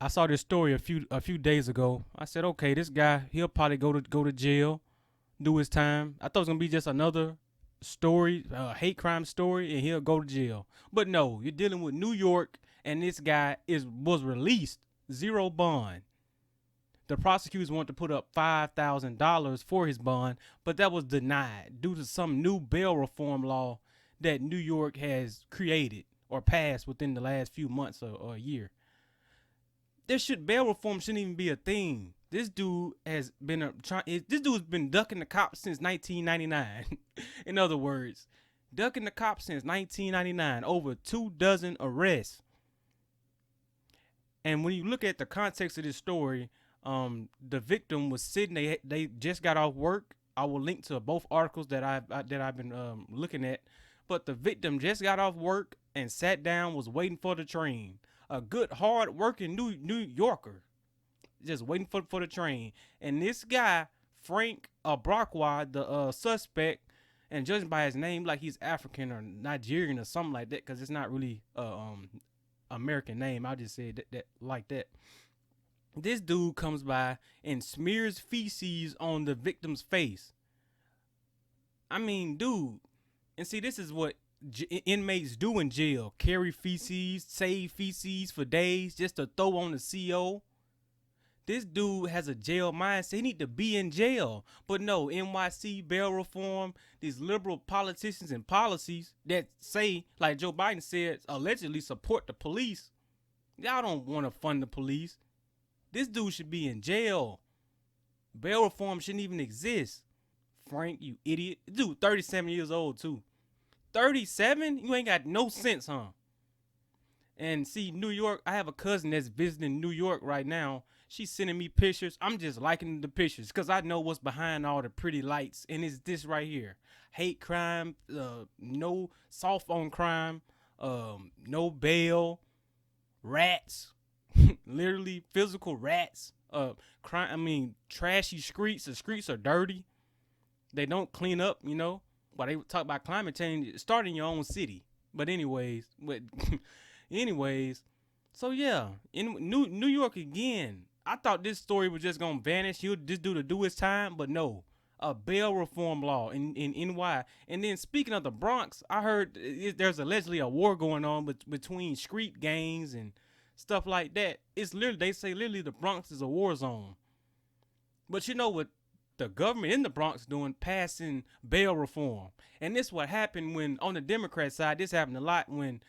I saw this story a few days ago. I said, okay, this guy, he'll probably go to jail, do his time. I thought it was gonna be just another story, hate crime story, and he'll go to jail. But no, you're dealing with New York, and this guy was released, zero bond. The prosecutors wanted to put up $5,000 for his bond, but that was denied due to some new bail reform law that New York has created or passed within the last few months or a year. Bail reform shouldn't even be a thing. This dude has been ducking the cops since 1999. In other words, ducking the cops since 1999. Over 24 arrests. And when you look at the context of this story, the victim was sitting. They just got off work. I will link to both articles that I've been looking at. But the victim just got off work and sat down, was waiting for the train. A good, hard-working New Yorker, just waiting for the train. And this guy, Frank Brockwad, the suspect, and judging by his name, like he's African or Nigerian or something like that, because it's not really American name. I just said that like that. This dude comes by and smears feces on the victim's face. I mean, dude. And see, this is what inmates do in jail. Carry feces, save feces for days just to throw on the CO. This dude has a jail mindset. He need to be in jail. But no, NYC, bail reform, these liberal politicians and policies that say, like Joe Biden said, allegedly support the police. Y'all don't want to fund the police. This dude should be in jail. Bail reform shouldn't even exist. Frank, you idiot. Dude, 37 years old too. 37? You ain't got no sense, huh? And see, New York, I have a cousin that's visiting New York right now. She's sending me pictures. I'm just liking the pictures because I know what's behind all the pretty lights. And it's this right here. Hate crime, no soft on crime, no bail, rats, literally physical rats, crime. Trashy streets. The streets are dirty. They don't clean up, you know. But they talk about climate change, start in your own city. But anyways, so yeah, in New York again. I thought this story was just gonna vanish. He'll just do his time, but no, a bail reform law in NY. And then speaking of the Bronx, I heard there's allegedly a war going on between street gangs and stuff like that. It's literally, they say literally the Bronx is a war zone. But you know what? The government in the Bronx doing, passing bail reform. And this what happened when on the Democrat side, this happened a lot when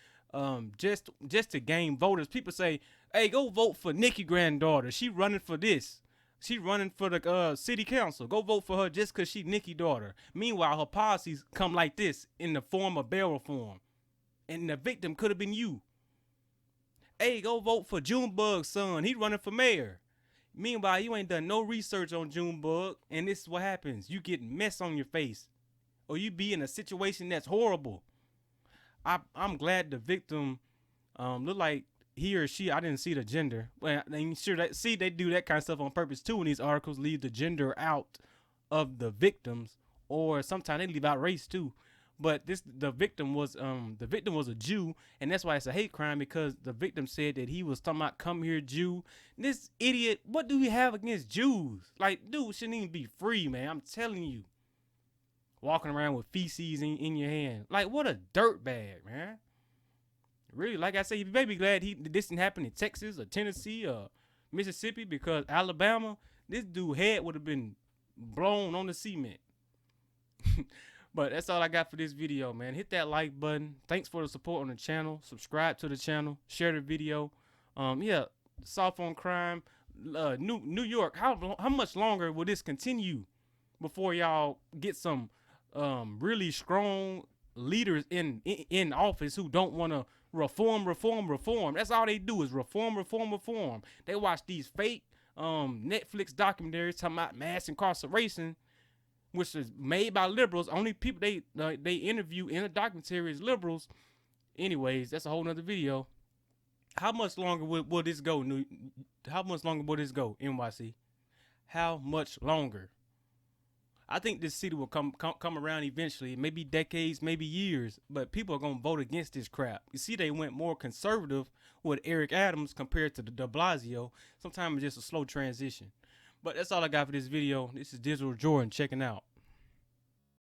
just to gain voters, people say, hey, go vote for Nikki granddaughter. She running for this. She running for the city council. Go vote for her just because she Nikki daughter. Meanwhile, her policies come like this in the form of bail reform. And the victim could have been you. Hey, go vote for Junebug's son. He running for mayor. Meanwhile, you ain't done no research on Junebug, and this is what happens. You get mess on your face, or you be in a situation that's horrible. I'm glad the victim look like he or she, I didn't see the gender. But I'm sure that, see, they do that kind of stuff on purpose too in these articles, leave the gender out of the victims, or sometimes they leave out race too. But the victim was a Jew, and that's why it's a hate crime, because the victim said that he was talking about come here Jew. This idiot, what do we have against Jews? Like, dude shouldn't even be free, man. I'm telling you. Walking around with feces in your hand. Like, what a dirtbag, man. Really, like I say, you may be glad this didn't happen in Texas or Tennessee or Mississippi, because Alabama, this dude head would have been blown on the cement. But that's all I got for this video, man. Hit that like button. Thanks for the support on the channel. Subscribe to the channel. Share the video. Yeah, soft on crime. New York, how much longer will this continue before y'all get some really strong leaders in office who don't want to reform? That's all they do is reform. They watch these fake Netflix documentaries talking about mass incarceration, which is made by liberals. Only people they interview in a documentary is liberals. Anyways, that's a whole nother video. How much longer will this go? How much longer will this go, NYC? How much longer? I think this city will come around eventually, maybe decades, maybe years, but people are gonna vote against this crap. You see, they went more conservative with Eric Adams compared to the De Blasio. Sometimes it's just a slow transition. But that's all I got for this video. This is Digital Jordan checking out.